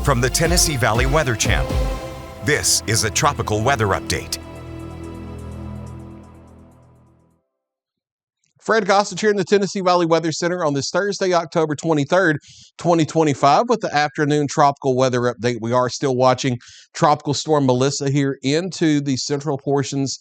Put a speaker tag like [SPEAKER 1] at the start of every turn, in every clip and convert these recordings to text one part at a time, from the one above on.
[SPEAKER 1] From the Tennessee Valley Weather Channel, this is a tropical weather update.
[SPEAKER 2] Fred Gossage here in the Tennessee Valley Weather Center on this Thursday, October 23rd, 2025 with the afternoon tropical weather update. We are still watching Tropical Storm Melissa here into the central portions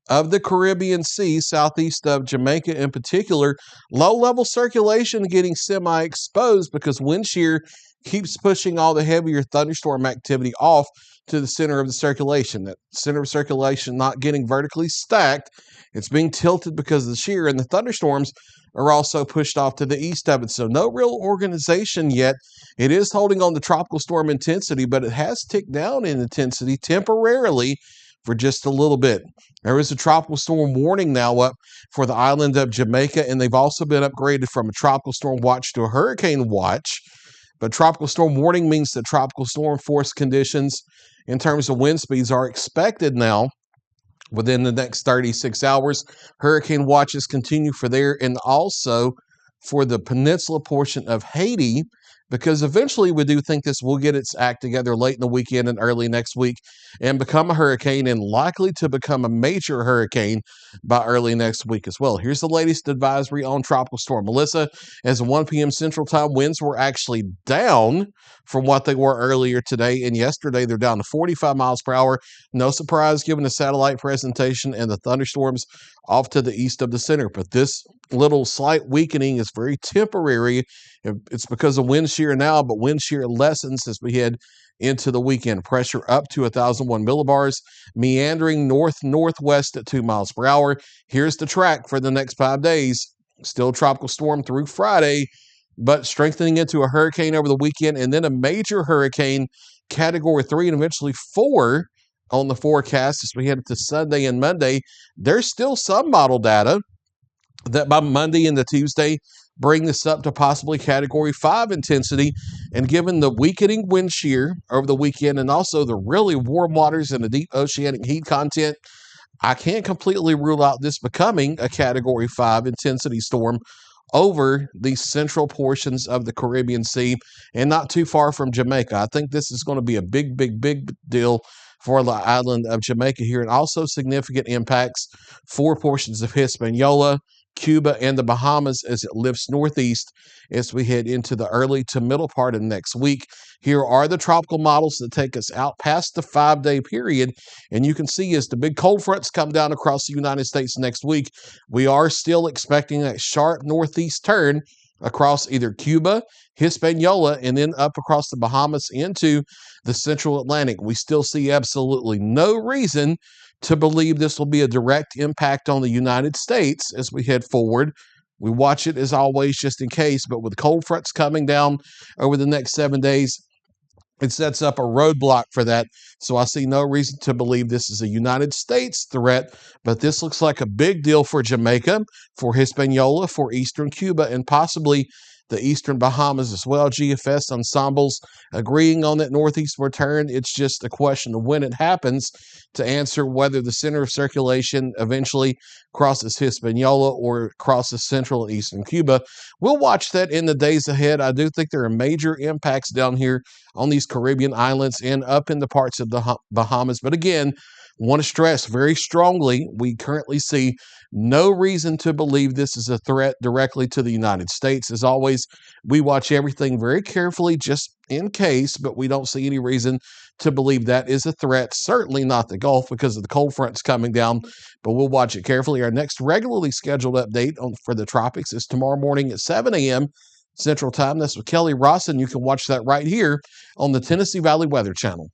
[SPEAKER 2] of the Caribbean Sea, southeast of Jamaica in particular. Low-level circulation getting semi-exposed because wind shear keeps pushing all the heavier thunderstorm activity off to the center of the circulation. That center of circulation not getting vertically stacked. It's being tilted because of the shear, and the thunderstorms are also pushed off to the east of it. So no real organization yet. It is holding on to tropical storm intensity, but it has ticked down in intensity temporarily for just a little bit. There is a tropical storm warning now up for the island of Jamaica, and they've also been upgraded from a tropical storm watch to a hurricane watch. But tropical storm warning means that tropical storm force conditions in terms of wind speeds are expected now within the next 36 hours. Hurricane watches continue for there and also for the peninsula portion of Haiti, because eventually we do think this will get its act together late in the weekend and early next week and become a hurricane, and likely to become a major hurricane by early next week as well. Here's the latest advisory on Tropical Storm Melissa. As of 1 p.m. Central Time, winds were actually down from what they were earlier today and yesterday. They're down to 45 miles per hour. No surprise given the satellite presentation and the thunderstorms off to the east of the center. But this little slight weakening is very temporary. It's because of wind shear now, but wind shear lessens as we head into the weekend. Pressure up to 1,001 millibars, meandering north-northwest at 2 miles per hour. Here's the track for the next 5 days. Still tropical storm through Friday, but strengthening into a hurricane over the weekend, and then a major hurricane, Category 3 and eventually 4 on the forecast as we head to Sunday and Monday. There's still some model data that by Monday into Tuesday bring this up to possibly Category 5 intensity. And given the weakening wind shear over the weekend and also the really warm waters and the deep oceanic heat content, I can't completely rule out this becoming a Category 5 intensity storm over the central portions of the Caribbean Sea and not too far from Jamaica. I think this is going to be a big deal for the island of Jamaica here, and also significant impacts for portions of Hispaniola, Cuba, and the Bahamas as it lifts northeast as we head into the early to middle part of next week. Here are the tropical models that take us out past the 5-day period, and you can see as the big cold fronts come down across the United States next week, we are still expecting that sharp northeast turn across either Cuba, Hispaniola, and then up across the Bahamas into the central Atlantic. We still see absolutely no reason to believe this will be a direct impact on the United States as we head forward. We watch it as always just in case, but with cold fronts coming down over the next 7 days, it sets up a roadblock for that. So I see no reason to believe this is a United States threat, but this looks like a big deal for Jamaica, for Hispaniola, for eastern Cuba, and possibly the eastern Bahamas as well. GFS ensembles agreeing on that northeast return. It's just a question of when it happens to answer whether the center of circulation eventually crosses Hispaniola or crosses central and eastern Cuba. We'll watch that in the days ahead. I do think there are major impacts down here on these Caribbean islands and up in the parts of the Bahamas. But again, want to stress very strongly, we currently see no reason to believe this is a threat directly to the United States. As always, we watch everything very carefully just in case, but we don't see any reason to believe that is a threat. Certainly not the Gulf because of the cold fronts coming down, but we'll watch it carefully. Our next regularly scheduled update for the tropics is tomorrow morning at 7 a.m. Central Time. That's with Kelly Ross, and you can watch that right here on the Tennessee Valley Weather Channel.